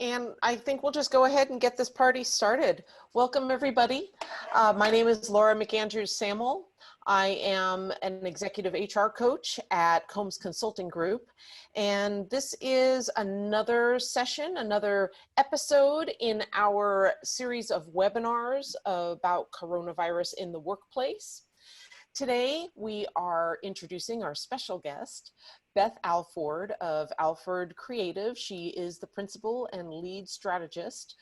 And I think we'll just go ahead and get this party started. Welcome, everybody. My name is Laura McAndrews Samuel. I am an executive HR coach at Combs Consulting Group. And this is another session, another episode in our series of webinars about coronavirus in the workplace. Today, we are introducing our special guest, Beth Alford of Alford Creative. She is the principal and lead strategist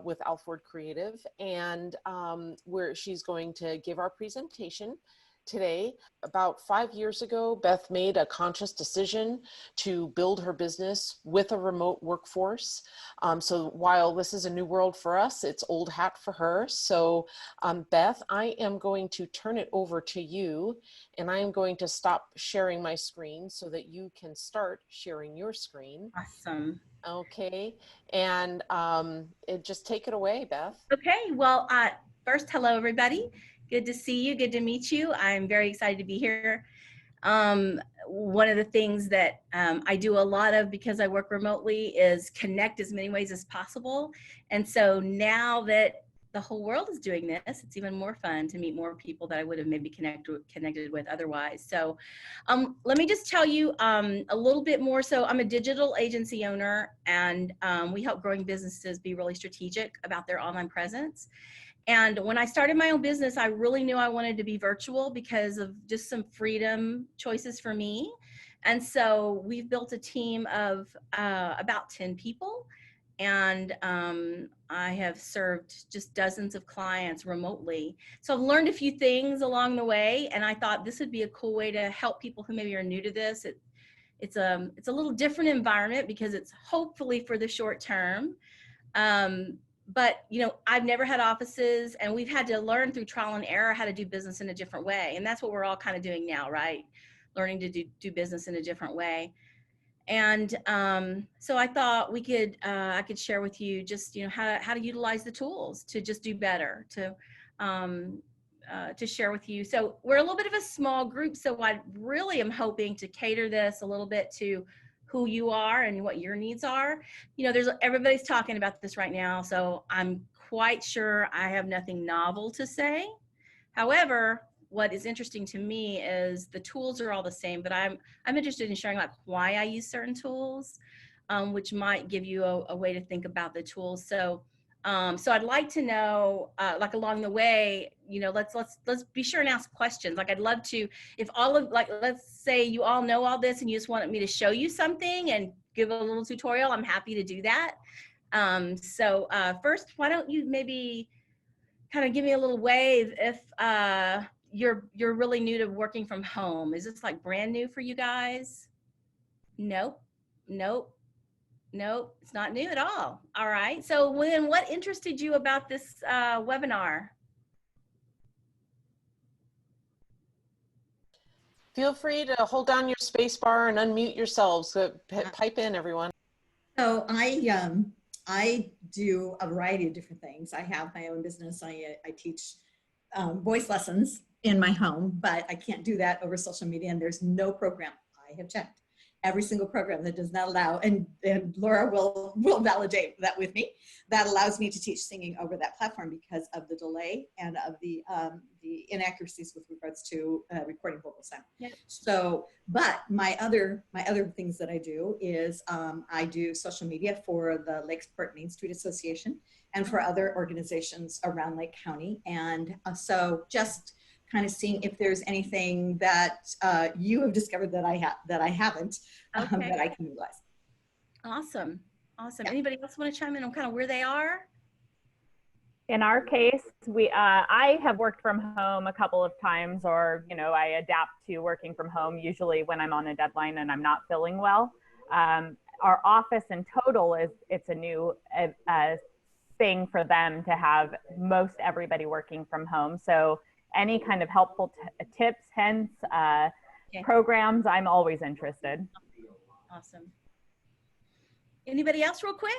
with Alford Creative, and she's going to give our presentation today. About 5 years ago, Beth made a conscious decision to build her business with a remote workforce. So while this is a new world for us, it's old hat for her. So Beth, I am going to turn it over to you, and I am going to stop sharing my screen so that you can start sharing your screen. Awesome. Okay, and just take it away, Beth. Okay, well, first, hello, everybody. Good to see you. Good to meet you. I'm very excited to be here. One of the things that I do a lot of because I work remotely is connect as many ways as possible. And so now that the whole world is doing this, it's even more fun to meet more people that I would have maybe connected with otherwise. So let me just tell you a little bit more. So I'm a digital agency owner, and we help growing businesses be really strategic about their online presence. And when I started my own business, I really knew I wanted to be virtual because of just some freedom choices for me. And so we've built a team of about 10 people. And I have served just dozens of clients remotely. So I've learned a few things along the way. And I thought this would be a cool way to help people who maybe are new to this. It's a little different environment because it's hopefully for the short term. But, you know, I've never had offices, and we've had to learn through trial and error how to do business in a different way. And that's what we're all kind of doing now, right? Learning to do business in a different way. And so I thought I could share with you just, you know, how to utilize the tools to just do better, to share with you. So we're a little bit of a small group. So I really am hoping to cater this a little bit to who you are and what your needs are. You know, everybody's talking about this right now, so I'm quite sure I have nothing novel to say. However, what is interesting to me is the tools are all the same, but I'm interested in sharing like why I use certain tools, which might give you a way to think about the tools. So I'd like to know, like along the way, you know, let's be sure and ask questions. Like I'd love to, if let's say you all know all this and you just wanted me to show you something and give a little tutorial, I'm happy to do that. First, why don't you maybe kind of give me a little wave if you're really new to working from home. Is this like brand new for you guys? Nope. Nope, it's not new at all. All right. So then what interested you about this webinar? Feel free to hold down your space bar and unmute yourselves. Pipe in, everyone. So I do a variety of different things. I have my own business. I teach voice lessons in my home, but I can't do that over social media, and there's no program. I have checked every single program that does not allow, and Laura will validate that with me, that allows me to teach singing over that platform because of the delay and of the inaccuracies with regards to recording vocal sound. Yeah. So, but my other things that I do is I do social media for the Lakesport Main Street Association and for other organizations around Lake County, and so just kind of seeing if there's anything that you have discovered that I haven't, okay. that I can utilize. Awesome. Yeah. Anybody else want to chime in on kind of where they are? In our case, I have worked from home a couple of times, or, you know, I adapt to working from home usually when I'm on a deadline and I'm not feeling well. Our office in total it's a new thing for them to have most everybody working from home. So any kind of helpful tips, hints, programs, I'm always interested. Awesome. Anybody else real quick?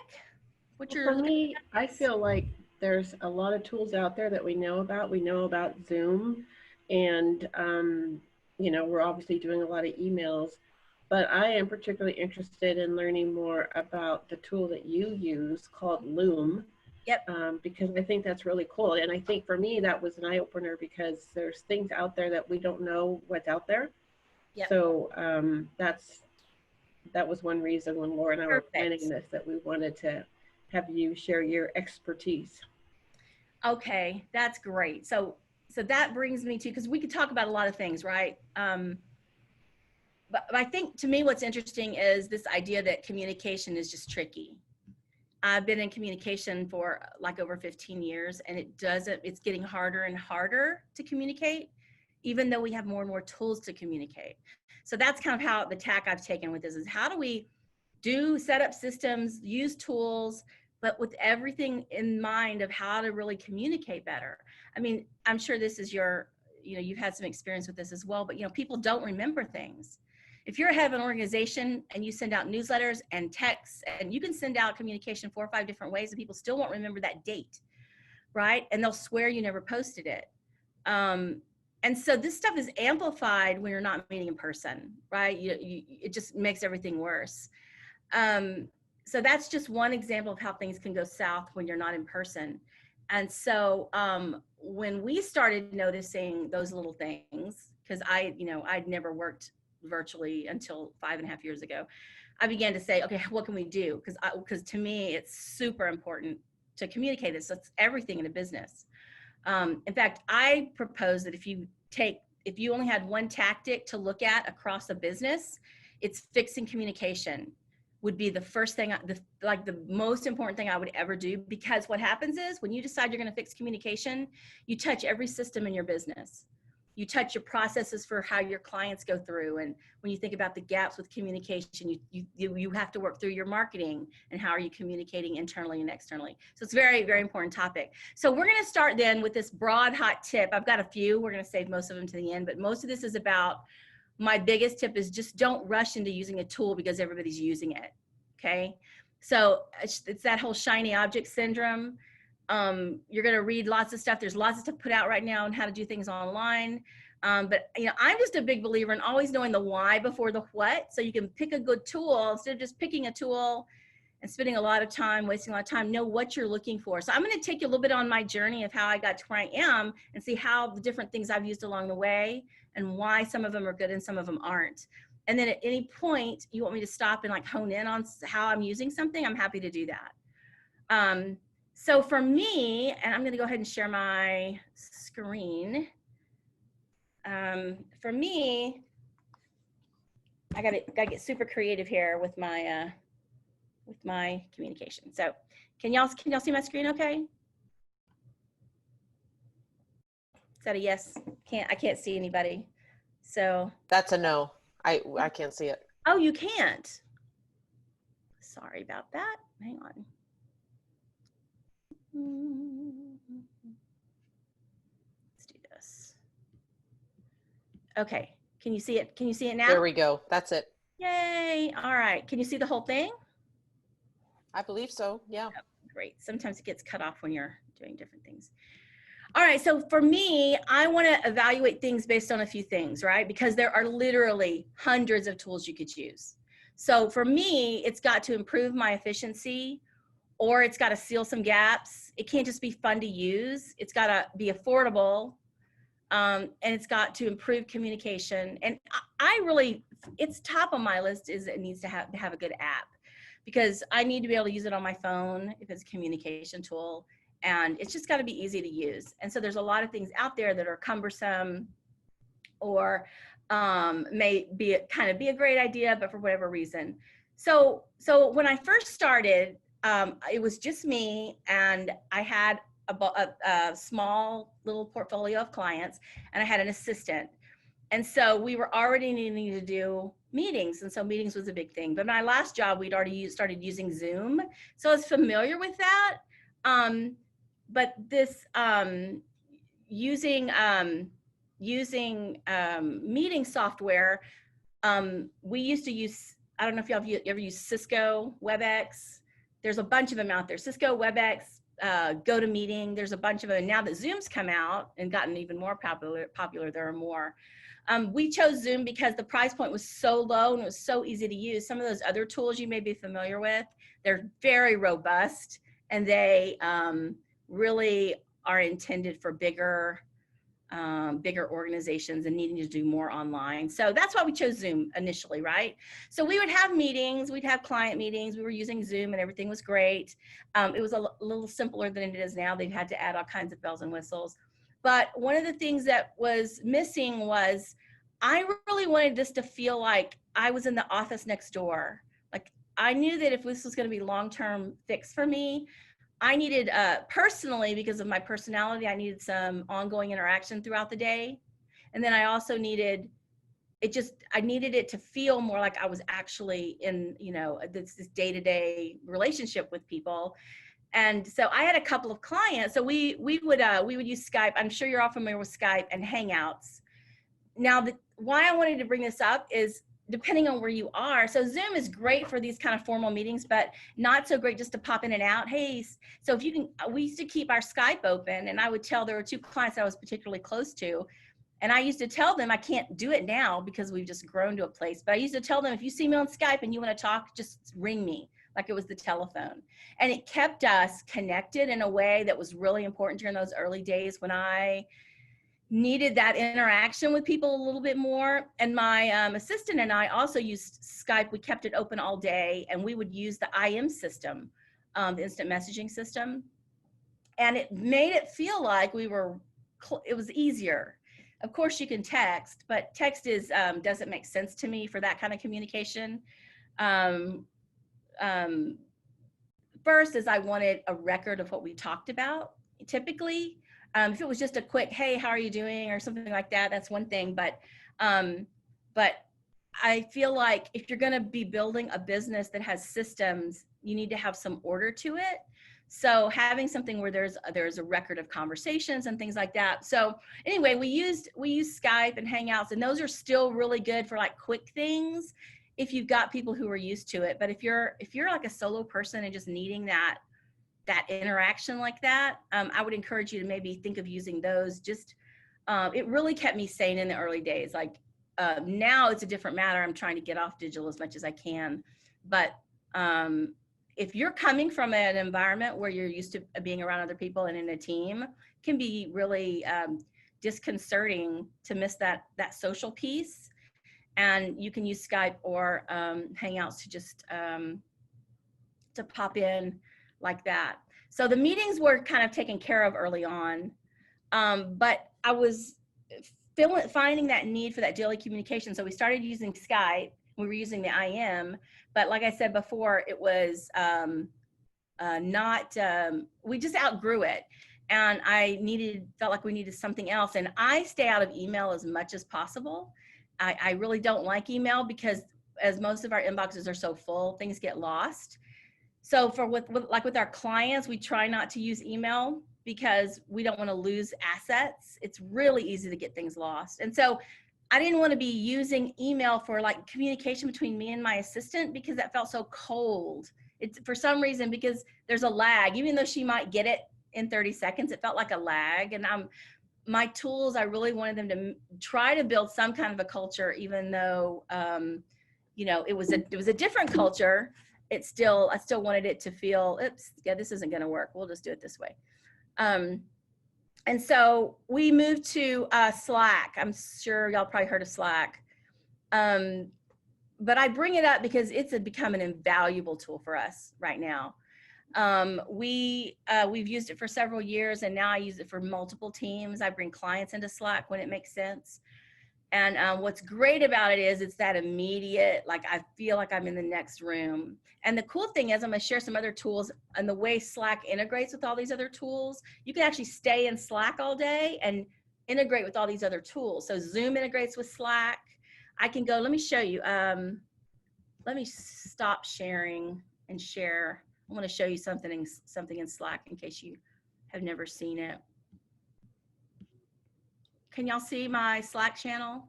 For me, I feel like there's a lot of tools out there that we know about. We know about Zoom, and you know, we're obviously doing a lot of emails. but I am particularly interested in learning more about the tool that you use called Loom. Yep. Because I think that's really cool. And I think for me, that was an eye opener because there's things out there that we don't know what's out there. Yep. So that was one reason when Laura and I were planning this, that we wanted to have you share your expertise. Okay, that's great. So that brings me to, because we could talk about a lot of things, right? But I think to me, what's interesting is this idea that communication is just tricky. I've been in communication for like over 15 years, and it's getting harder and harder to communicate, even though we have more and more tools to communicate. So that's kind of how the tack I've taken with this is, how do we set up systems, use tools, but with everything in mind of how to really communicate better. I mean, I'm sure this is you've had some experience with this as well, but people don't remember things. If you're head of an organization and you send out newsletters and texts, and you can send out communication 4 or 5 different ways, and people still won't remember that date, right? And they'll swear you never posted it. And so this stuff is amplified when you're not meeting in person, right? It just makes everything worse. So that's just one example of how things can go south when you're not in person. And so when we started noticing those little things, because I'd never worked virtually until 5.5 years ago, I began to say, okay, what can we do? Because to me, it's super important to communicate this. That's everything in a business. In fact, I propose that if you only had one tactic to look at across a business, it's fixing communication would be the first thing, the most important thing I would ever do. Because what happens is, when you decide you're going to fix communication, you touch every system in your business. You touch your processes for how your clients go through. And when you think about the gaps with communication, you have to work through your marketing and how are you communicating internally and externally. So it's a very, very important topic. So we're going to start then with this broad hot tip. I've got a few, we're going to save most of them to the end, but most of this is about, my biggest tip is just don't rush into using a tool because everybody's using it. Okay. So it's that whole shiny object syndrome. You're going to read lots of stuff. There's lots of stuff put out right now on how to do things online. But I'm just a big believer in always knowing the why before the what. So you can pick a good tool instead of just picking a tool and spending a lot of time, wasting a lot of time. Know what you're looking for. So I'm going to take you a little bit on my journey of how I got to where I am, and see how the different things I've used along the way and why some of them are good and some of them aren't. And then at any point you want me to stop and like hone in on how I'm using something, I'm happy to do that. So for me, and I'm going to go ahead and share my screen. For me, I got to get super creative here with my communication. So can y'all see my screen okay? Is that a yes? I can't see anybody. So That's a no. I can't see it. Oh, you can't. Sorry about that. Hang on. Let's do this. Okay. Can you see it? Can you see it now? There we go. That's it. Yay. All right. Can you see the whole thing? I believe so. Yeah. Oh, great. Sometimes it gets cut off when you're doing different things. All right. So for me, I want to evaluate things based on a few things, right? Because there are literally hundreds of tools you could use. So for me, it's got to improve my efficiency, or it's got to seal some gaps. It can't just be fun to use. It's got to be affordable. And it's got to improve communication. And I really, it's top on my list is it needs to have a good app, because I need to be able to use it on my phone if it's a communication tool, and it's just got to be easy to use. And so there's a lot of things out there that are cumbersome, or may be a great idea, but for whatever reason. So when I first started, it was just me, and I had a small little portfolio of clients, and I had an assistant. And so we were already needing to do meetings. And so meetings was a big thing. But my last job, we'd already started using Zoom. So I was familiar with that. But this using meeting software, we used to use, I don't know if y'all have ever used Cisco WebEx. There's a bunch of them out there. Cisco WebEx, GoToMeeting, there's a bunch of them. And now that Zoom's come out and gotten even more popular, there are more. We chose Zoom because the price point was so low and it was so easy to use. Some of those other tools you may be familiar with, they're very robust, and they really are intended for bigger organizations and needing to do more online. So that's why we chose Zoom initially, right? So we would have meetings, we'd have client meetings, we were using Zoom and everything was great. It was a little simpler than it is now. They've had to add all kinds of bells and whistles. But one of the things that was missing was I really wanted this to feel like I was in the office next door. Like I knew that if this was going to be long-term fix for me, I needed, personally, because of my personality, I needed some ongoing interaction throughout the day. And then I also needed, I needed it to feel more like I was actually in, you know, this day-to-day relationship with people. And so I had a couple of clients. So we would use Skype. I'm sure you're all familiar with Skype and Hangouts. Now, why I wanted to bring this up is depending on where you are. So Zoom is great for these kind of formal meetings, but not so great just to pop in and out. Hey, so if you can, we used to keep our Skype open, and I would tell, there were 2 clients that I was particularly close to, and I used to tell them, I can't do it now because we've just grown to a place, but I used to tell them, if you see me on Skype and you want to talk, just ring me, like it was the telephone. And it kept us connected in a way that was really important during those early days when I needed that interaction with people a little bit more. And my assistant and I also used Skype. We kept it open all day, and we would use the IM system, the instant messaging system. And it made it feel like it was easier. Of course you can text, but text doesn't make sense to me for that kind of communication. First is I wanted a record of what we talked about. Typically, if it was just a quick, hey, how are you doing, or something like that, that's one thing. But I feel like if you're going to be building a business that has systems, you need to have some order to it. So having something where there's a record of conversations and things like that. So anyway, we used Skype and Hangouts, and those are still really good for like quick things if you've got people who are used to it. But if you're like a solo person and just needing that interaction like that, I would encourage you to maybe think of using those. Just it really kept me sane in the early days. Like now it's a different matter. I'm trying to get off digital as much as I can. But if you're coming from an environment where you're used to being around other people and in a team, it can be really disconcerting to miss that social piece. And you can use Skype or Hangouts to just to pop in like that. So the meetings were kind of taken care of early on, but I was finding that need for that daily communication. So we started using Skype. We were using the IM, but like I said before, it was we just outgrew it. And felt like we needed something else. And I stay out of email as much as possible. I really don't like email because as most of our inboxes are so full, things get lost. So with our clients, we try not to use email because we don't want to lose assets. It's really easy to get things lost. And so I didn't want to be using email for like communication between me and my assistant because that felt so cold. It's for some reason, because there's a lag, even though she might get it in 30 seconds, it felt like a lag. And my tools, I really wanted them to try to build some kind of a culture, even though, it was a different culture. I still wanted it to feel, this isn't going to work. We'll just do it this way. And so we moved to Slack. I'm sure y'all probably heard of Slack. But I bring it up because it's become an invaluable tool for us right now. We've used it for several years, and now I use it for multiple teams. I bring clients into Slack when it makes sense. And what's great about it is it's that immediate, like I feel like I'm in the next room. And the cool thing is I'm going to share some other tools, and the way Slack integrates with all these other tools, you can actually stay in Slack all day and integrate with all these other tools. So Zoom integrates with Slack. I can go, let me show you. Let me stop sharing and share. I want to show you something in Slack in case you have never seen it. Can y'all see my Slack channel?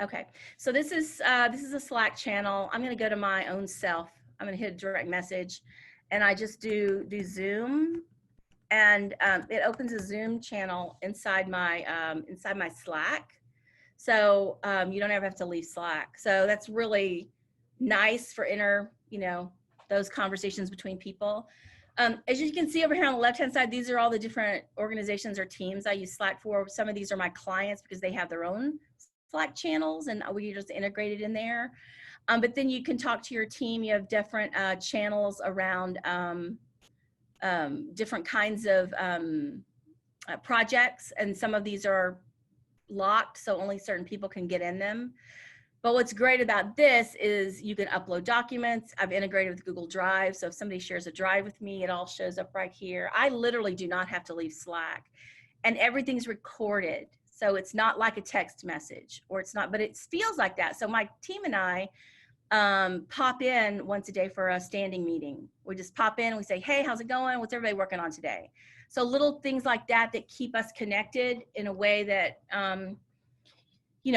Okay, so this is a Slack channel. I'm going to go to my own self. I'm going to hit direct message, and I just do Zoom, and it opens a Zoom channel inside my Slack. So you don't ever have to leave Slack. So that's really nice for those conversations between people. As you can see over here on the left-hand side, these are all the different organizations or teams I use Slack for. Some of these are my clients because they have their own Slack channels and we just integrated in there. But then you can talk to your team. You have different channels around different kinds of projects, and some of these are locked, so only certain people can get in them. But what's great about this is you can upload documents. I've integrated with Google Drive, so if somebody shares a drive with me, it all shows up right here. I literally do not have to leave Slack, and everything's recorded. So it's not like a text message, or it's not, but it feels like that. So my team and I pop in once a day for a standing meeting. We just pop in and we say, hey, how's it going? What's everybody working on today? So little things like that that keep us connected in a way that,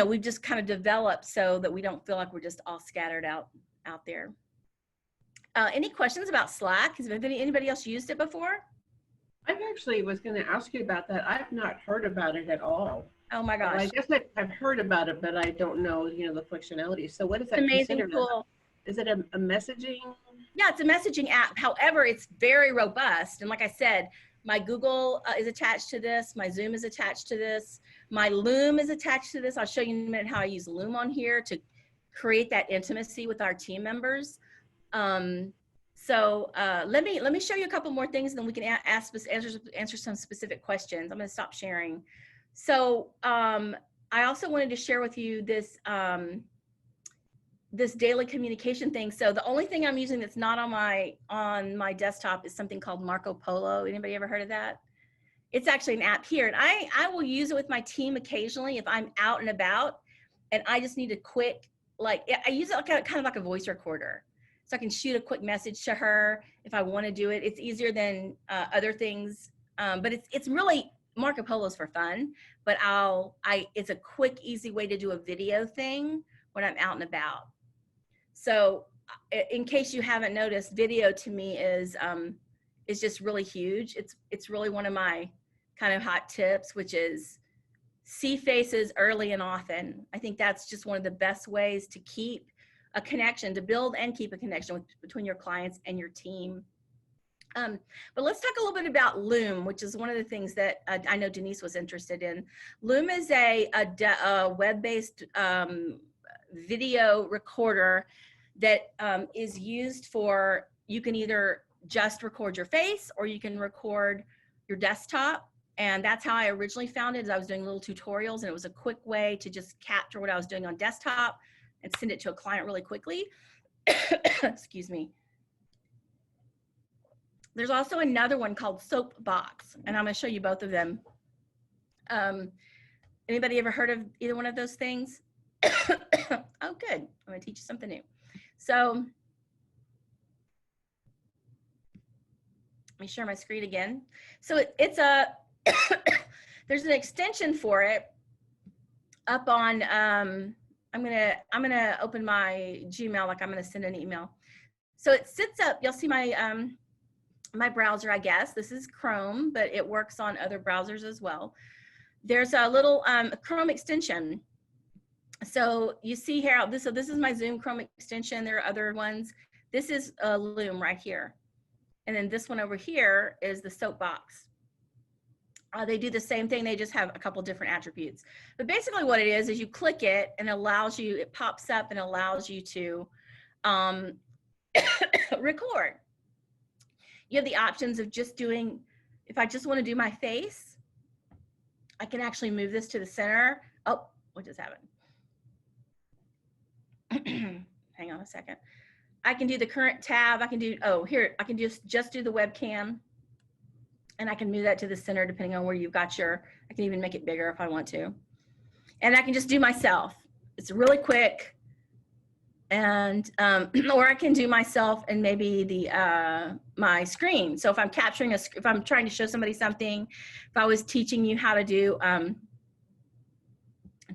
we've just kind of developed so that we don't feel like we're just all scattered out there. Any questions about Slack? Has anybody else used it before? I actually was going to ask you about that. I've not heard about it at all. Oh my gosh. I guess I've heard about it, but I don't know, the functionality. So what is that Amazing considered? tool. Is it a messaging? Yeah, it's a messaging app. However, it's very robust. And like I said, my Google is attached to this. My Zoom is attached to this. My Loom is attached to this. I'll show you in a minute how I use Loom on here to create that intimacy with our team members. So let me show you a couple more things, and then we can answer some specific questions. I'm going to stop sharing. So I also wanted to share with you this this daily communication thing. So the only thing I'm using that's not on my desktop is something called Marco Polo. Anybody ever heard of that? It's actually an app here, and I will use it with my team occasionally if I'm out and about, and I just need a quick, I use it kind of like a voice recorder. So I can shoot a quick message to her if I want to do it. It's easier than other things, but it's really, Marco Polo's for fun, but it's a quick, easy way to do a video thing when I'm out and about. So in case you haven't noticed, video to me is just really huge. It's really one of my kind of hot tips, which is see faces early and often. I think that's just one of the best ways to keep a connection, to build and keep a connection between your clients and your team. But let's talk a little bit about Loom, which is one of the things that I know Denise was interested in. Loom is a web-based video recorder that is used for, you can either just record your face or you can record your desktop. And that's how I originally found it, is I was doing little tutorials, and it was a quick way to just capture what I was doing on desktop and send it to a client really quickly. Excuse me. There's also another one called Soapbox, and I'm going to show you both of them. Anybody ever heard of either one of those things? Oh, good. I'm going to teach you something new. So let me share my screen again. So it's a, there's an extension for it up on, I'm gonna open my Gmail, like I'm gonna send an email. So it sits up, you'll see my, my browser, I guess. This is Chrome, but it works on other browsers as well. There's a little Chrome extension. So you see here, so this is my Zoom Chrome extension. There are other ones. This is Loom right here. And then this one over here is the Soapbox. They do the same thing, they just have a couple different attributes. But basically what it is you click it and it pops up and allows you to record. You have the options of just doing, if I just want to do my face, I can actually move this to the center. Oh, what just happened? Hang on a second. I can do the current tab. I can do, oh, here, I can just do the webcam, and I can move that to the center depending on where you've got your, I can even make it bigger if I want to. And I can just do myself. It's really quick. And, or I can do myself and maybe the, my screen. So if I'm capturing if I'm trying to show somebody something, if I was teaching you how to do, in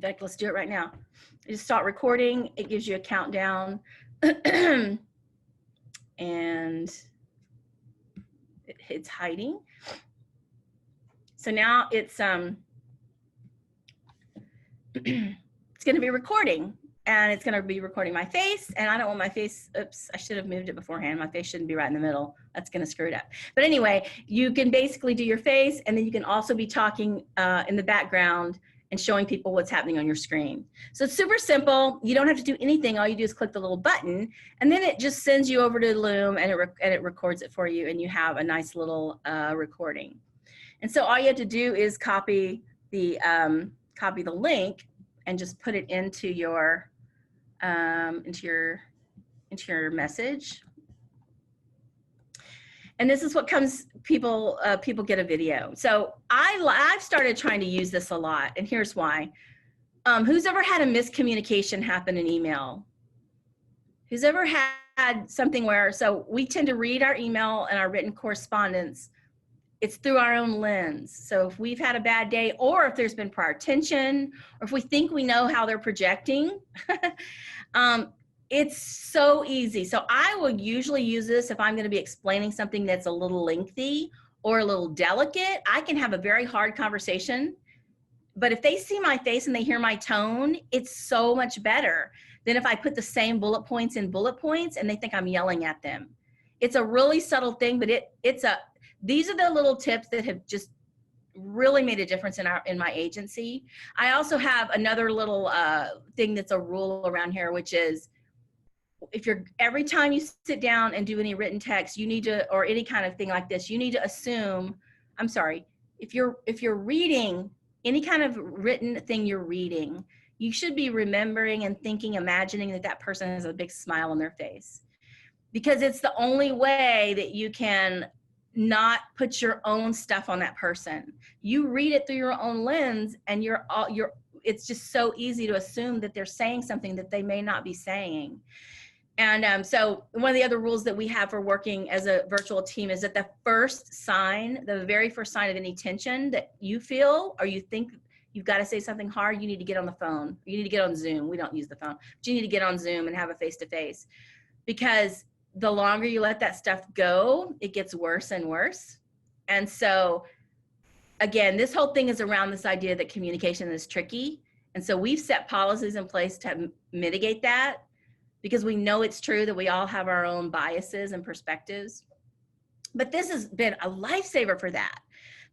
fact, let's do it right now. You just start recording, it gives you a countdown. And it's hiding. So now it's going to be recording, and it's going to be recording my face, and I don't want my face, oops, I should have moved it beforehand. My face shouldn't be right in the middle. That's going to screw it up. But anyway, you can basically do your face, and then you can also be talking in the background and showing people what's happening on your screen. So it's super simple. You don't have to do anything. All you do is click the little button, and then it just sends you over to Loom, and it records it for you, and you have a nice little recording. And so all you have to do is copy the link and just put it into your message. And this is what comes, people get a video. So I've started trying to use this a lot, and here's why. Who's ever had a miscommunication happen in email? Who's ever had something where, so we tend to read our email and our written correspondence, it's through our own lens. So if we've had a bad day, or if there's been prior tension, or if we think we know how they're projecting, it's so easy. So I will usually use this if I'm going to be explaining something that's a little lengthy or a little delicate. I can have a very hard conversation, but if they see my face and they hear my tone, it's so much better than if I put the same bullet points in bullet points and they think I'm yelling at them. It's a really subtle thing, but these are the little tips that have just really made a difference in my agency. I also have another little thing that's a rule around here, which is, every time you sit down and do any written text, you need to, or any kind of thing like this, you need to assume, I'm sorry, if you're reading any kind of written thing you're reading, you should be remembering and thinking, imagining that person has a big smile on their face, because it's the only way that you can not put your own stuff on that person. You read it through your own lens, and it's just so easy to assume that they're saying something that they may not be saying. And so one of the other rules that we have for working as a virtual team is that the very first sign of any tension that you feel, or you think you've got to say something hard, you need to get on the phone. You need to get on Zoom. We don't use the phone, but you need to get on Zoom and have a face-to-face, because the longer you let that stuff go, it gets worse and worse. And so again, this whole thing is around this idea that communication is tricky. And so we've set policies in place to mitigate that, because we know it's true that we all have our own biases and perspectives. But this has been a lifesaver for that,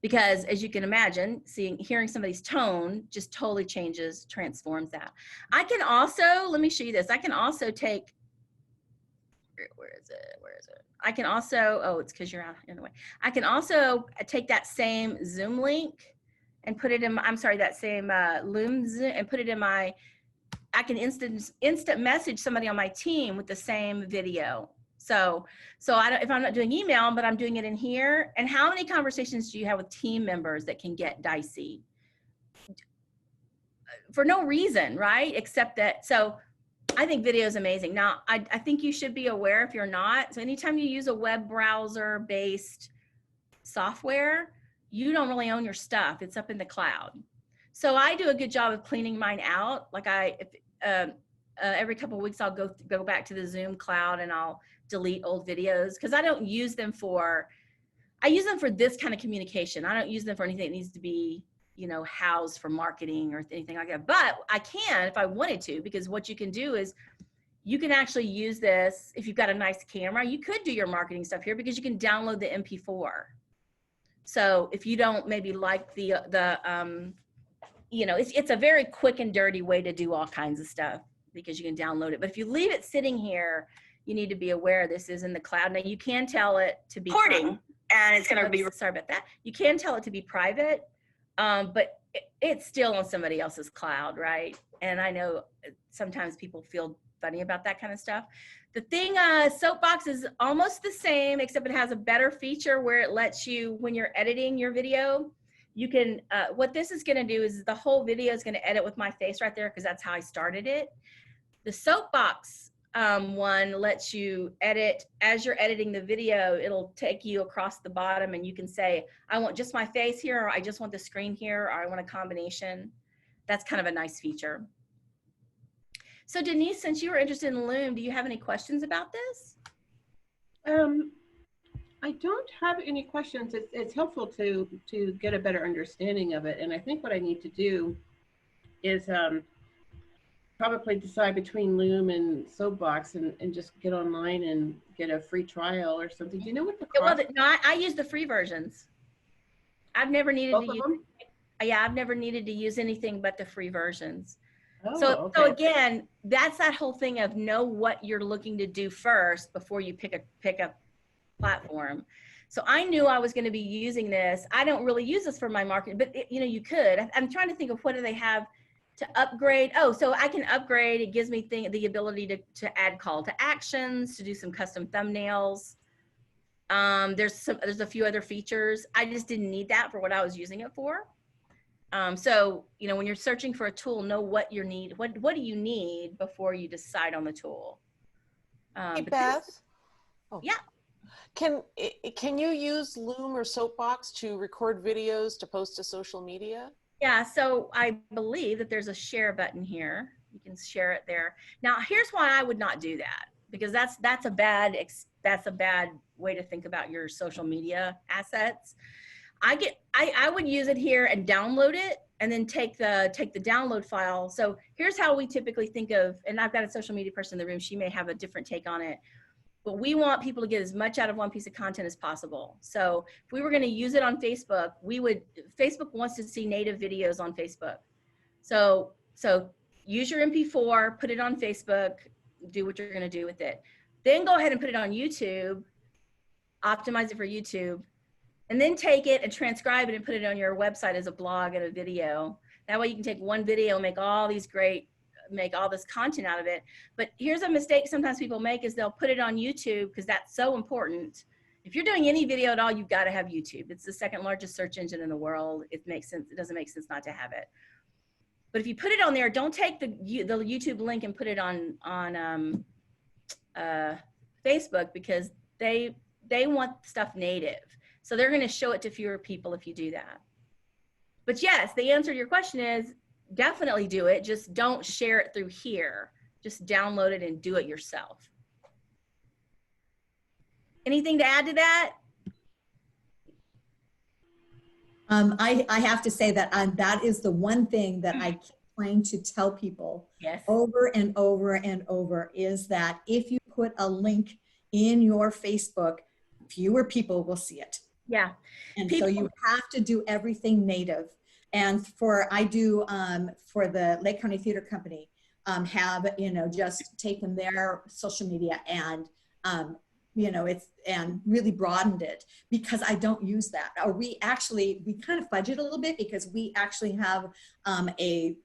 because as you can imagine, hearing somebody's tone just totally transforms that. I can also, let me show you this. I can also take, where is it? I can also, oh, it's because you're out in the way. I can also take that same Zoom link and put it in, that same Loom Zoom, and put it in I can instant message somebody on my team with the same video. So if I'm not doing email, but I'm doing it in here. And how many conversations do you have with team members that can get dicey for no reason, right? Except that, so I think video is amazing. Now, I think you should be aware, if you're not, so anytime you use a web browser based software, you don't really own your stuff. It's up in the cloud. So I do a good job of cleaning mine out. Like every couple of weeks, I'll go back to the Zoom cloud and I'll delete old videos, because I don't use them I use them for this kind of communication. I don't use them for anything that needs to be, housed for marketing or anything like that. But I can if I wanted to, because what you can do is you can actually use this. If you've got a nice camera, you could do your marketing stuff here, because you can download the MP4. So if you don't maybe like it's a very quick and dirty way to do all kinds of stuff, because you can download it. But if you leave it sitting here, you need to be aware this is in the cloud. Now you can tell it to be recording, and it's going to be, sorry about that. You can tell it to be private, but it's still on somebody else's cloud, right? And I know sometimes people feel funny about that kind of stuff. The thing, Soapbox is almost the same, except it has a better feature where it lets you, when you're editing your video, you can, what this is going to do is the whole video is going to edit with my face right there, because that's how I started it. The Soapbox one lets you edit as you're editing the video. It'll take you across the bottom, and you can say, I want just my face here, or I just want the screen here, or I want a combination. That's kind of a nice feature. So Denise, since you were interested in Loom, do you have any questions about this? I don't have any questions. It's helpful to get a better understanding of it. And I think what I need to do is probably decide between Loom and Soapbox and just get online and get a free trial or something. Do you know what the Well, cost? no, I use the free versions. I've never needed Both to of use, them? yeah, I've never needed to use anything but the free versions. Oh, So okay. again, that's that whole thing of know what you're looking to do first before you pick a platform. So I knew I was going to be using this. I don't really use this for my marketing, but you know, you could. I'm trying to think of what do they have to upgrade. Oh, so I can upgrade. It gives me the ability to add call to actions, to do some custom thumbnails. There's a few other features. I just didn't need that for what I was using it for. So, you know, when you're searching for a tool, know what you need. What do you need before you decide on the tool? Hey, Beth. Yeah. Can you use Loom or Soapbox to record videos to post to social media? Yeah, so I believe that there's a share button here. You can share it there. Now, here's why I would not do that, because that's a bad way to think about your social media assets. I would use it here and download it, and then take the download file. So here's how we typically think of, and I've got a social media person in the room. She may have a different take on it. But we want people to get as much out of one piece of content as possible. So if we were going to use it on Facebook, Facebook wants to see native videos on Facebook. So use your MP4, put it on Facebook, do what you're going to do with it. Then go ahead and put it on YouTube, optimize it for YouTube, and then take it and transcribe it and put it on your website as a blog and a video. That way you can take one video and make all this content out of it. But here's a mistake sometimes people make is they'll put it on YouTube because that's so important. If you're doing any video at all, you've got to have YouTube. It's the second largest search engine in the world. It makes sense. It doesn't make sense not to have it. But if you put it on there, don't take the YouTube link and put it on Facebook, because they want stuff native. So they're going to show it to fewer people if you do that. But yes, the answer to your question is definitely do it. Just don't share it through here. Just download it and do it yourself. Anything to add to that? I have to say that that is the one thing that I keep trying to tell people over and over and over, is that if you put a link in your Facebook, fewer people will see it. Yeah. And so you have to do everything native. And I do for the Lake County Theater Company, have, just taken their social media and, and really broadened it, because I don't use that. Or we kind of fudge it a little bit, because we actually have a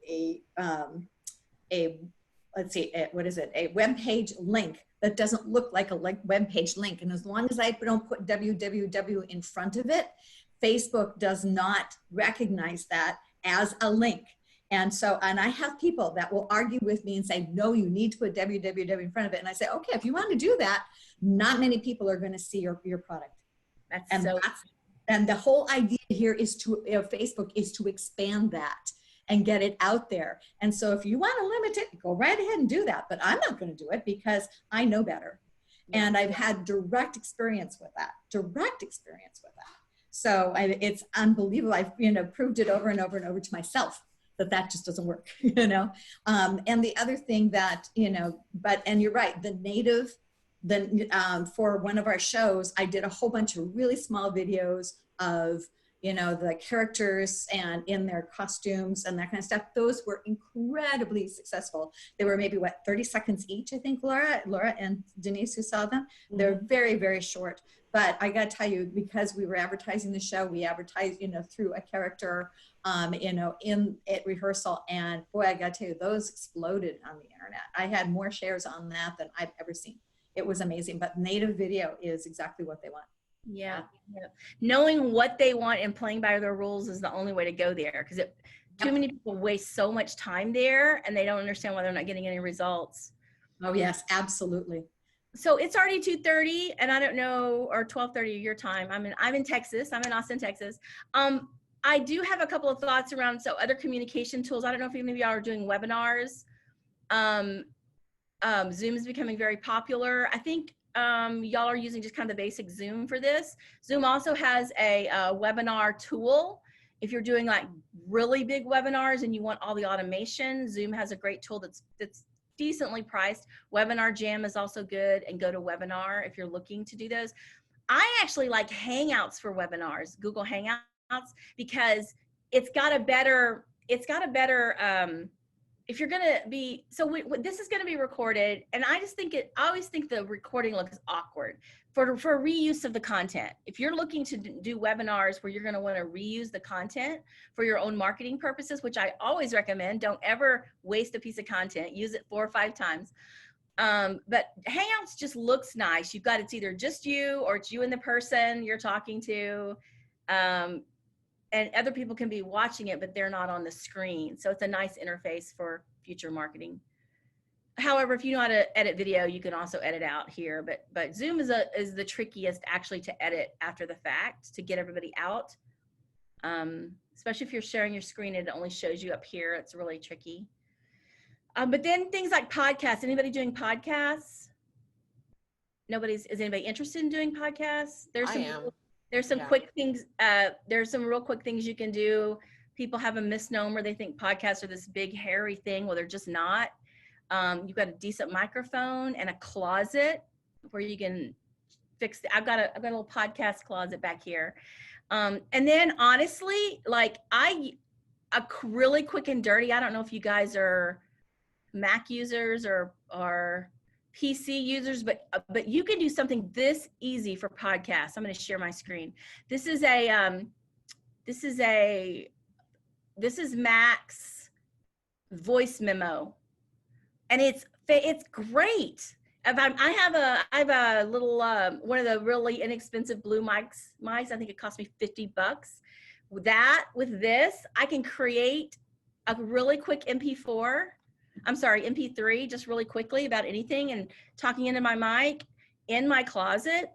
web page link that doesn't look like a web page link. And as long as I don't put www in front of it, Facebook does not recognize that as a link. And I have people that will argue with me and say, no, you need to put www in front of it. And I say, okay, if you want to do that, not many people are going to see your product. And the whole idea here is Facebook is to expand that and get it out there. And so if you want to limit it, go right ahead and do that. But I'm not going to do it because I know better. And I've had direct experience with that. So it's unbelievable. I've proved it over and over and over to myself that just doesn't work, And the other thing that, and you're right, the native, for one of our shows, I did a whole bunch of really small videos of, the characters and in their costumes and that kind of stuff. Those were incredibly successful. They were maybe 30 seconds each, I think, Laura and Denise, who saw them. They're very, very short. But I got to tell you, because we were advertising the show, we advertised, through a character, in rehearsal. And boy, I got to tell you, those exploded on the internet. I had more shares on that than I've ever seen. It was amazing. But native video is exactly what they want. Yeah. Knowing what they want and playing by their rules is the only way to go there, because too many people waste so much time there and they don't understand why they're not getting any results. Oh yes, absolutely. So it's already 2:30 and I don't know, or 12:30 your time. I'm in Texas. I'm in Austin, Texas. I do have a couple of thoughts around other communication tools. I don't know if any of y'all are doing webinars. Zoom is becoming very popular. I think y'all are using just kind of the basic Zoom for this. Zoom also has a webinar tool, If you're doing like really big webinars and you want all the automation, Zoom has a great tool that's decently priced. Webinar Jam is also good, and GoToWebinar if you're looking to do those. I actually like Hangouts for webinars, Google Hangouts, because it's got a better, if you're gonna be, this is gonna be recorded, and I always think the recording looks awkward for reuse of the content. If you're looking to do webinars where you're gonna wanna reuse the content for your own marketing purposes, which I always recommend, don't ever waste a piece of content, use it 4 or 5 times. But Hangouts just looks nice. You've got, it's either just you or it's you and the person you're talking to. And other people can be watching it, but they're not on the screen. So it's a nice interface for future marketing. However, if you know how to edit video, you can also edit out here. But Zoom is the trickiest actually to edit after the fact, to get everybody out. Especially if you're sharing your screen and it only shows you up here. It's really tricky. But then things like podcasts. Anybody doing podcasts? Is anybody interested in doing podcasts? There's some quick things. There's some real quick things you can do. People have a misnomer. They think podcasts are this big hairy thing. Well, they're just not. You've got a decent microphone and a closet where you can fix I've got a little podcast closet back here. And then honestly, like a really quick and dirty, I don't know if you guys are Mac users or PC users, but you can do something this easy for podcasts. I'm going to share my screen. This is Mac's voice memo, and it's great. I have a little one of the really inexpensive blue mics. I think it cost me $50. With this, I can create a really quick MP3 just really quickly about anything, and talking into my mic in my closet.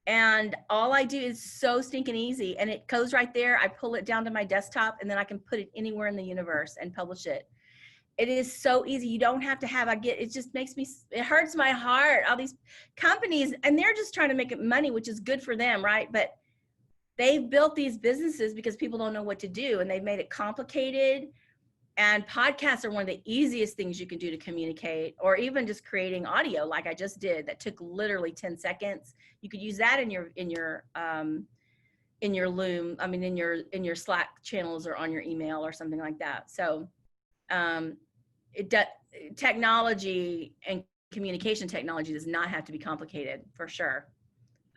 And all I do is so stinking easy, and it goes right there. I pull it down to my desktop, and then I can put it anywhere in the universe and publish it. It is so easy. You don't have to it just makes me, it hurts my heart. All these companies, and they're just trying to make it money, which is good for them, right? But they've built these businesses because people don't know what to do, and they've made it complicated. And podcasts are one of the easiest things you can do to communicate, or even just creating audio like I just did. That took literally 10 seconds. You could use that in your Loom, in your Slack channels or on your email or something like that. So technology and communication technology does not have to be complicated, for sure.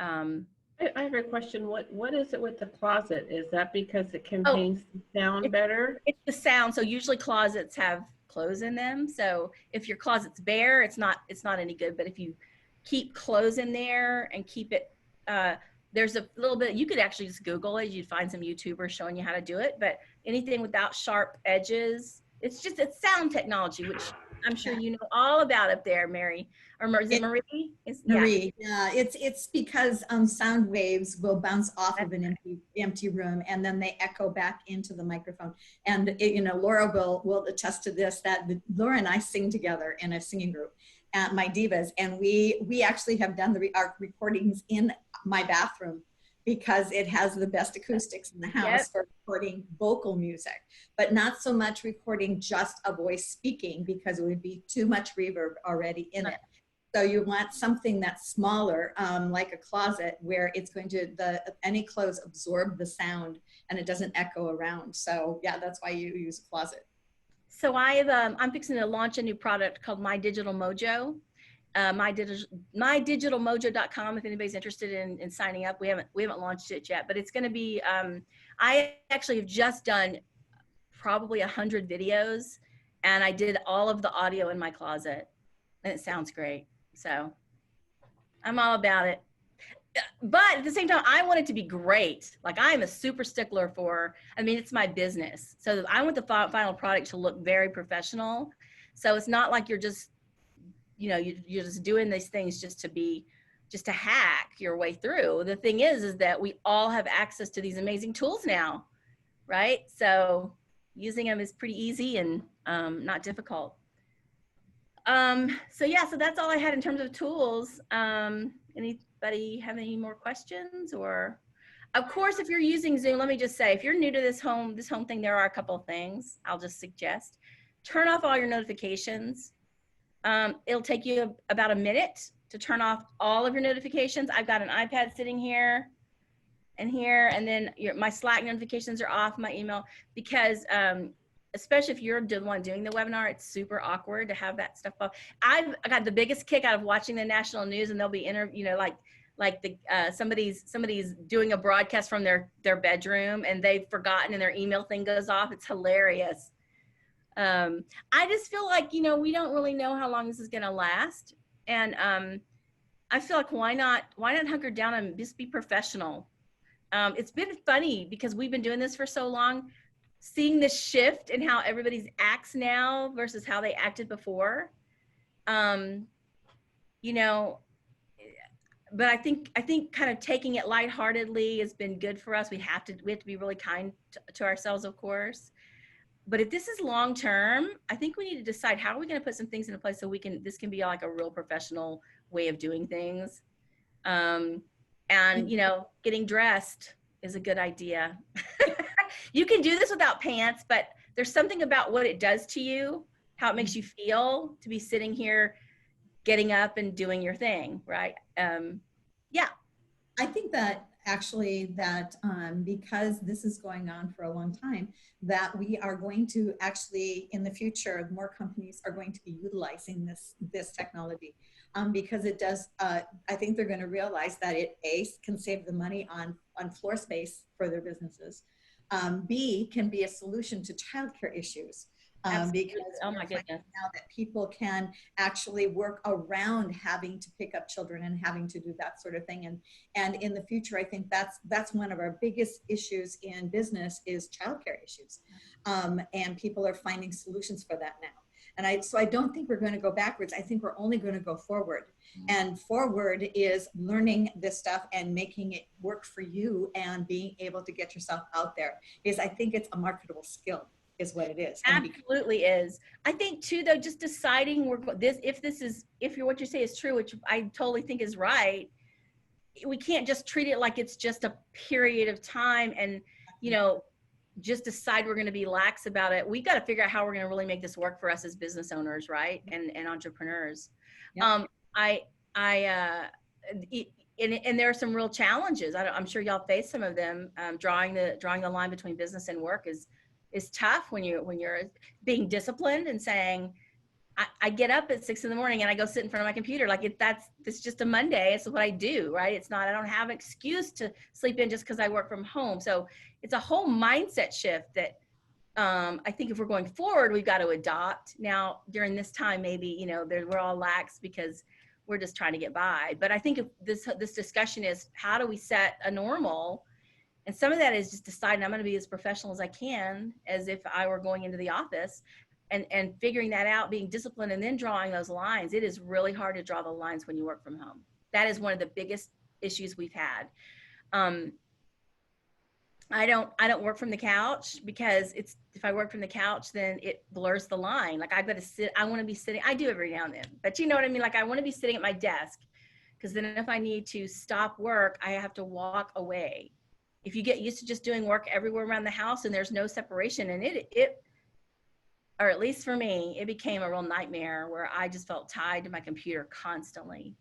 I have a question. What is it with the closet? Is that because it contains the sound better? It's the sound. So usually closets have clothes in them. So if your closet's bare, it's not any good. But if you keep clothes in there and keep it, there's a little bit, you could actually just Google it. You'd find some YouTubers showing you how to do it. But anything without sharp edges, it's sound technology, which I'm sure you know all about up there, Mary. Or is it Marie? Marie, yeah. It's because sound waves will bounce off of an empty room, and then they echo back into the microphone. And Laura will attest to this, that Laura and I sing together in a singing group at My Divas, and we actually have done our recordings in my bathroom, because it has the best acoustics in the house for recording vocal music, but not so much recording just a voice speaking, because it would be too much reverb already in it. So you want something that's smaller, like a closet, where it's going to, any clothes absorb the sound and it doesn't echo around. So yeah, that's why you use a closet. So I'm fixing to launch a new product called My Digital Mojo. mydigitalmojo.com if anybody's interested in signing up. We haven't launched it yet, but it's going to be, I actually have just done probably 100 videos, and I did all of the audio in my closet, and it sounds great. So I'm all about it. But at the same time, I want it to be great. Like, I'm a super stickler for, it's my business. So I want the final product to look very professional. So it's not like you're just, you're just doing these things just to hack your way through. The thing is that we all have access to these amazing tools now, right? So using them is pretty easy and not difficult. So that's all I had in terms of tools. Anybody have any more questions? Or Of course, if you're using Zoom, let me just say, if you're new to this home thing, there are a couple of things I'll just suggest. Turn off all your notifications. It'll take you about a minute to turn off all of your notifications. I've got an iPad sitting here and here, and then my Slack notifications are off, my email, because especially if you're the one doing the webinar, it's super awkward to have that stuff off. I got the biggest kick out of watching the national news, and they'll be somebody's doing a broadcast from their bedroom, and they've forgotten and their email thing goes off. It's hilarious. I just feel like, we don't really know how long this is going to last. And I feel like why not hunker down and just be professional? It's been funny because we've been doing this for so long, seeing this shift in how everybody's acts now versus how they acted before. But I think kind of taking it lightheartedly has been good for us. We have to be really kind to ourselves, of course. But if this is long term, I think we need to decide how are we going to put some things into place so this can be like a real professional way of doing things. And getting dressed is a good idea. You can do this without pants, but there's something about what it does to you, how it makes you feel to be sitting here, getting up and doing your thing, right? Yeah. I think that actually because this is going on for a long time, that we are going to actually, in the future, more companies are going to be utilizing this technology because it does, I think they're going to realize that it, A, can save the money on floor space for their businesses. B, can be a solution to childcare issues. Because oh my goodness, now that people can actually work around having to pick up children and having to do that sort of thing, and in the future, I think that's one of our biggest issues in business is childcare issues, and people are finding solutions for that now. And so I don't think we're going to go backwards. I think we're only going to go forward, and forward is learning this stuff and making it work for you and being able to get yourself out there. I think it's a marketable skill. Is what it is. Absolutely is. I think too, though, just deciding if what you say is true, which I totally think is right, we can't just treat it like it's just a period of time and, just decide we're going to be lax about it. We got to figure out how we're going to really make this work for us as business owners, right? And entrepreneurs. Yep. And there are some real challenges. I'm sure y'all face some of them. Drawing the line between business and work is tough when you're being disciplined and saying, I get up at 6 a.m. and I go sit in front of my computer. Like it's just a Monday. It's what I do, right? It's not, I don't have an excuse to sleep in just because I work from home. So it's a whole mindset shift that I think if we're going forward, we've got to adopt. Now, during this time, maybe, we're all lax because we're just trying to get by. But I think if this discussion is how do we set a normal. And some of that is just deciding I'm going to be as professional as I can, as if I were going into the office, and figuring that out, being disciplined, and then drawing those lines. It is really hard to draw the lines when you work from home. That is one of the biggest issues we've had. I don't work from the couch because if I work from the couch, then it blurs the line. Like I've got to sit, I want to be sitting, I do every now and then, but you know what I mean? Like I want to be sitting at my desk, because then if I need to stop work, I have to walk away. If you get used to just doing work everywhere around the house and there's no separation, and it, or at least for me, it became a real nightmare where I just felt tied to my computer constantly.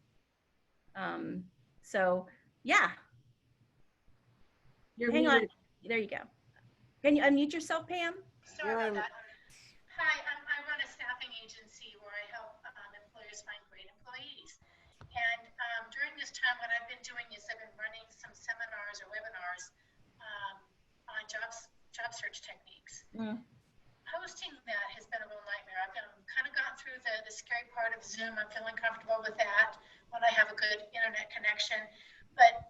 So yeah. Hang on, there you go. Can you unmute yourself, Pam? Sorry about that. Hi, I run a staffing agency where I help employers find great employees. And during this time, what I've been doing is I've been running some seminars or webinars on job search techniques. Hosting that has been a real nightmare. I've kind of gone through the scary part of Zoom. I'm feeling comfortable with that when I have a good internet connection. But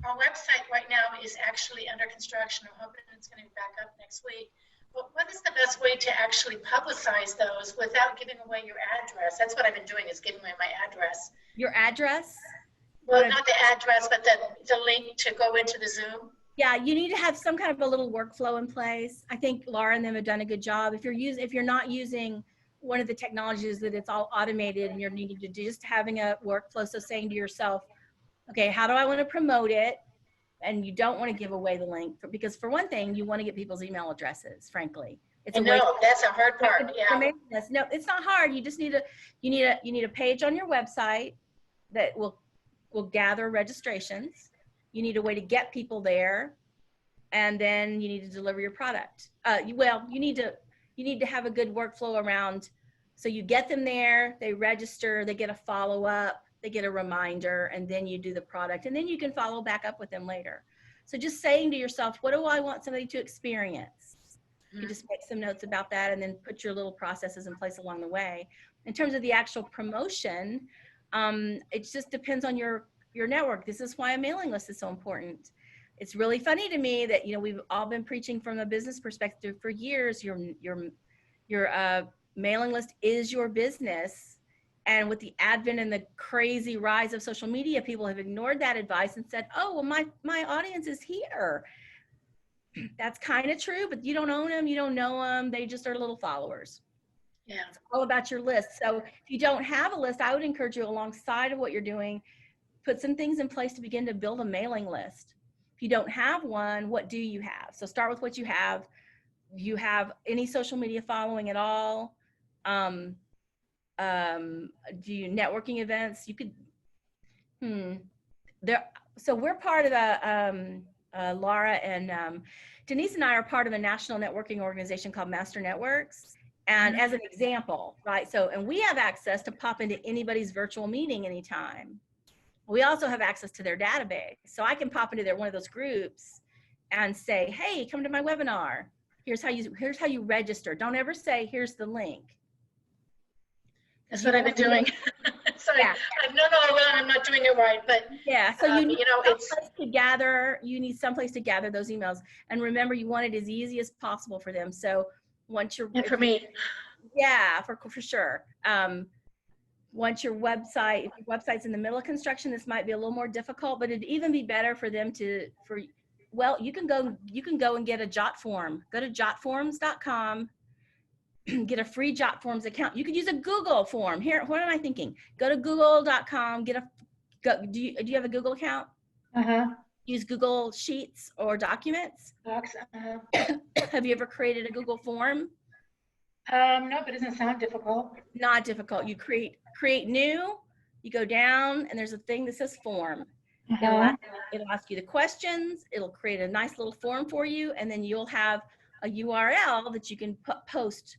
our website right now is actually under construction. I'm hoping it's going to be back up next week. But what is the best way to actually publicize those without giving away your address? That's what I've been doing, is giving away my address. Your address? Well, not the address, but the link to go into the Zoom. Yeah, you need to have some kind of a little workflow in place. I think Laura and them have done a good job. If you're not using one of the technologies that it's all automated and you're needing to do, just having a workflow. So saying to yourself, okay, how do I want to promote it? and you don't want to give away the link because for one thing, you want to get people's email addresses, frankly. It's I know, that's a hard part, yeah. No, it's not hard. You just need a page on your website that will gather registrations. You need a way to get people there, and then you need to deliver your product. You need to have a good workflow around, so you get them there, they register, they get a follow-up, they get a reminder, and then you do the product, and then you can follow back up with them later. So just saying to yourself, what do I want somebody to experience? You just make some notes about that and then put your little processes in place along the way. In terms of the actual promotion, it just depends on your network. This is why a mailing list is so important. It's really funny to me that, we've all been preaching from a business perspective for years. Your mailing list is your business. And with the advent and the crazy rise of social media, people have ignored that advice and said, oh, well, my audience is here. That's kind of true, but you don't own them. You don't know them. They just are little followers. Yeah. It's all about your list. So if you don't have a list, I would encourage you, alongside of what you're doing, put some things in place to begin to build a mailing list. If you don't have one, what do you have? So start with what you have. You have any social media following at all? Do you networking events? You could, so we're part of the, Laura and Denise and I are part of a national networking organization called Master Networks. And as an example, right? So, and we have access to pop into anybody's virtual meeting anytime. We also have access to their database. So I can pop into one of those groups and say, hey, come to my webinar. Here's how you register. Don't ever say, here's the link. That's what I've been doing. Sorry, Yeah. No, I'm not doing it right, but yeah. So you need it's someplace to gather. You need someplace to gather those emails, and remember, you want it as easy as possible for them. So once you're and for me, yeah, for sure. Once your website, if your website's in the middle of construction, this might be a little more difficult, but it'd even be better for them well, you can go and get a Jot form. Go to jotforms.com. Get a free Jotforms account. You could use a Google form. Here, what am I thinking? Go to google.com, do you have a Google account? Use Google Sheets or Documents. Have you ever created a Google form? No, but it doesn't sound difficult. Not difficult. You create new, you go down, and there's a thing that says form. It'll ask you the questions. It'll create a nice little form for you, and then you'll have a URL that you can post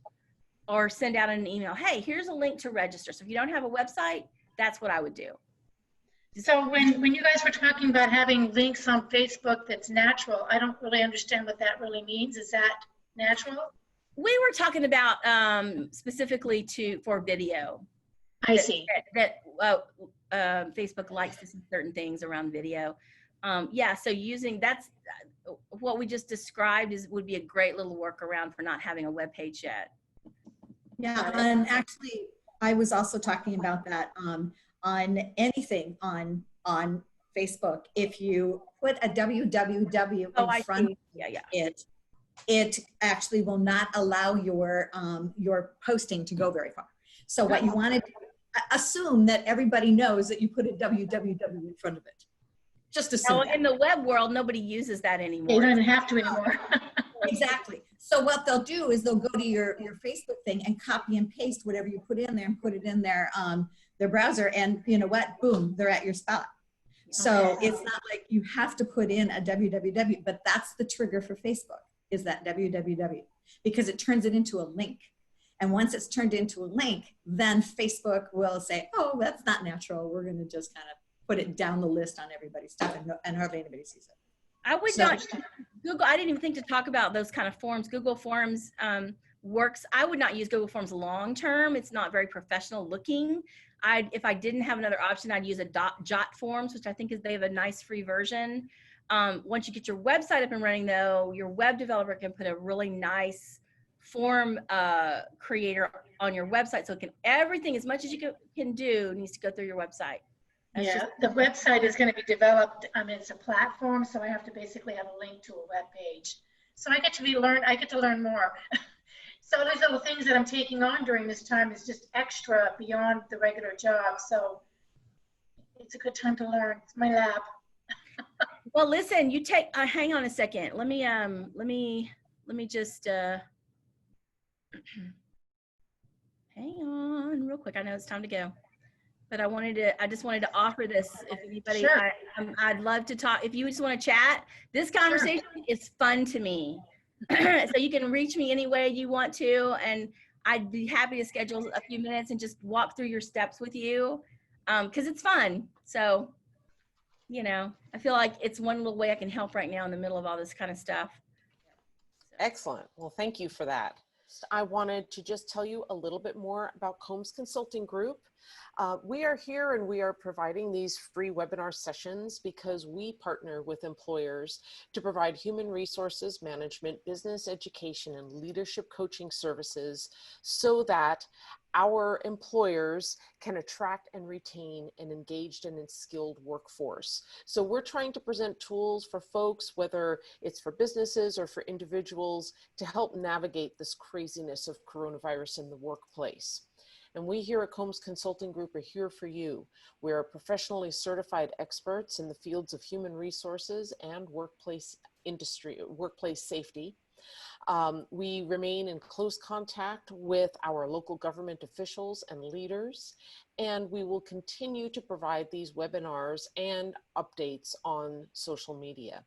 or send out an email. Hey, here's a link to register. So if you don't have a website, that's what I would do. So when you guys were talking about having links on Facebook that's natural, I don't really understand what that really means. Is that natural? We were talking about specifically for video. I see. Facebook likes to see certain things around video. Yeah, so that's what we just described would be a great little workaround for not having a web page yet. Yeah, and actually, I was also talking about that on anything on Facebook. If you put a www in front of it actually will not allow your posting to go very far. So what you want to do, assume that everybody knows that you put a www in front of it. Just assume. In the web world, nobody uses that anymore. You don't even have to anymore. Exactly. So what they'll do is they'll go to your Facebook thing and copy and paste whatever you put in there and put it in their browser, and you know what? Boom, they're at your spot. So it's not like you have to put in a www, but that's the trigger for Facebook, is that www, because it turns it into a link. And once it's turned into a link, then Facebook will say, oh, that's not natural. We're going to just kind of put it down the list on everybody's stuff, and hardly anybody sees it. I would not, Google, I didn't even think to talk about those kind of forms. Google Forms works. I would not use Google Forms long term. It's not very professional looking. If I didn't have another option, I'd use a Jot Forms, which I think they have a nice free version. Once you get your website up and running though, your web developer can put a really nice form creator on your website. So everything, as much as you can do, needs to go through your website. The website is going to be developed. It's a platform, so I have to basically have a link to a web page. So I get to learn more. So these little things that I'm taking on during this time is just extra beyond the regular job. So it's a good time to learn. It's my lab. Well, listen, you take, hang on a second. Let me just, hang on real quick. I know it's time to go, but I just wanted to offer this. If anybody, Sure. I'd love to talk. If you just want to chat, this conversation is fun to me. So you can reach me any way you want to, and I'd be happy to schedule a few minutes and just walk through your steps with you, because it's fun. So, you know, I feel like it's one little way I can help right now in the middle of all this kind of stuff. Excellent. Well, thank you for that. I wanted to just tell you a little bit more about Combs Consulting Group. We are here and we are providing these free webinar sessions because we partner with employers to provide human resources management, business education, and leadership coaching services so that our employers can attract and retain an engaged and skilled workforce. So we're trying to present tools for folks, whether it's for businesses or for individuals, to help navigate this craziness of coronavirus in the workplace. And we here at Combs Consulting Group are here for you. We're professionally certified experts in the fields of human resources and workplace safety. We remain in close contact with our local government officials and leaders, and we will continue to provide these webinars and updates on social media.